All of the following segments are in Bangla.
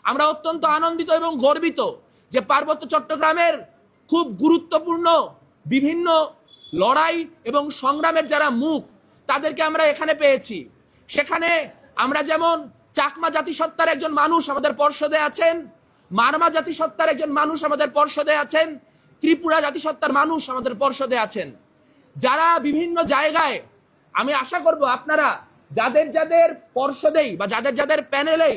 আমরা অত্যন্ত আনন্দিত এবং গর্বিত যে পার্বত্য চট্টগ্রামের খুব গুরুত্বপূর্ণ বিভিন্ন লড়াই এবং সংগ্রামের যারা মুখ তাদেরকে আমরা এখানে পেয়েছি। সেখানে আমরা যেমন চাকমা জাতিসত্তার একজন মানুষ আমাদের পর্ষদে আছেন, মারমা জাতিসত্তার একজন মানুষ আমাদের পর্ষদে আছেন, ত্রিপুরা জাতিসত্তার মানুষ আমাদের পর্ষদে আছেন, যারা বিভিন্ন জায়গায়, আমি আশা করব আপনারা যাদের যাদের পর্ষদেই বা যাদের যাদের প্যানেলেই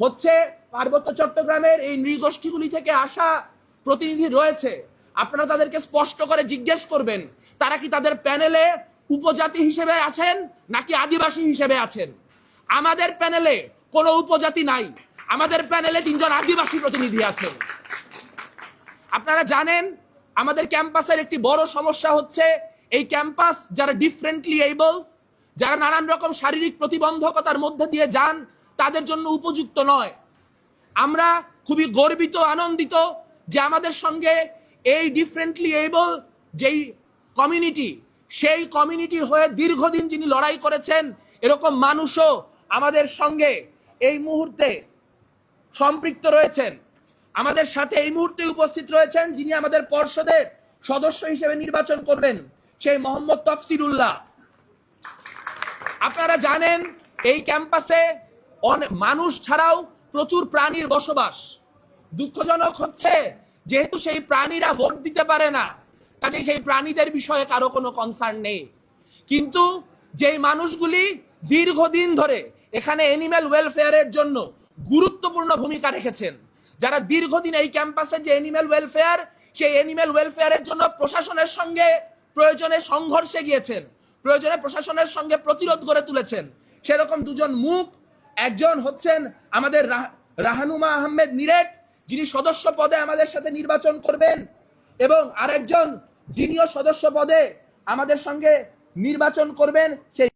হচ্ছে পার্বত্য চট্টগ্রামের এই নৃগোষ্ঠীগুলি থেকে আসা প্রতিনিধি রয়েছে, আপনারা তাদেরকে স্পষ্ট করে জিজ্ঞেস করবেন তারা কি তাদের প্যানেলে উপজাতি হিসেবে আছেন নাকি আদিবাসী হিসেবে আছেন। আমাদের প্যানেলে কোনো উপজাতি নাই, আমাদের প্যানেলে 3 জন আদিবাসী প্রতিনিধি আছেন। আপনারা জানেন আমাদের ক্যাম্পাসের একটি বড় সমস্যা হচ্ছে এই ক্যাম্পাস যারা ডিফারেন্টলি এবল, যারা নানান রকম শারীরিক প্রতিবন্ধকতার মধ্যে দিয়ে যান, তাদের জন্য উপযুক্ত নয়। আমরা খুবই গর্বিত আনন্দিত যে আমাদের সঙ্গে এই ডিফারেন্টলি এবল যেই কমিউনিটি, সেই কমিউনিটির হয়ে দীর্ঘদিন যিনি লড়াই করেছেন এরকম মানুষও আমাদের সঙ্গে এই মুহূর্তে সম্পৃক্ত রয়েছেন। আমাদের সাথে এই মুহূর্তে উপস্থিত রয়েছেন যিনি আমাদের পর্ষদের সদস্য হিসেবে নির্বাচন করবেন, সেই মোহাম্মদ তফসিরুল্লাহ। আপনারা জানেন এই ক্যাম্পাসে মানুষ ছাড়াও প্রচুর প্রাণীর বসবাস। দুঃখজনক হচ্ছে যেহেতু সেই প্রাণীরা ভোট দিতে পারে না, কাজে সেই প্রাণীদের বিষয়ে কারো কোনো কনসার্ন নেই। কিন্তু যেই মানুষগুলি দীর্ঘদিন ধরে এখানে অ্যানিম্যাল ওয়েলফেয়ারের জন্য গুরুত্বপূর্ণ ভূমিকা রেখেছেন, যারা দীর্ঘদিন এই ক্যাম্পাসে যে অ্যানিম্যাল ওয়েলফেয়ার, সেই অ্যানিম্যাল ওয়েলফেয়ারের জন্য প্রশাসনের সঙ্গে প্রয়োজনে সংঘর্ষে গিয়েছেন, প্রয়োজনে প্রশাসনের সঙ্গে প্রতিরোধ গড়ে তুলেছেন, সেরকম 2 জন মুখ, একজন হচ্ছেন আমাদের রাহানুমা আহমেদ নিরেট, যিনি সদস্য পদে আমাদের সাথে নির্বাচন করবেন, এবং আরেকজন যিনিও সদস্য পদে আমাদের সঙ্গে নির্বাচন করবেন সেই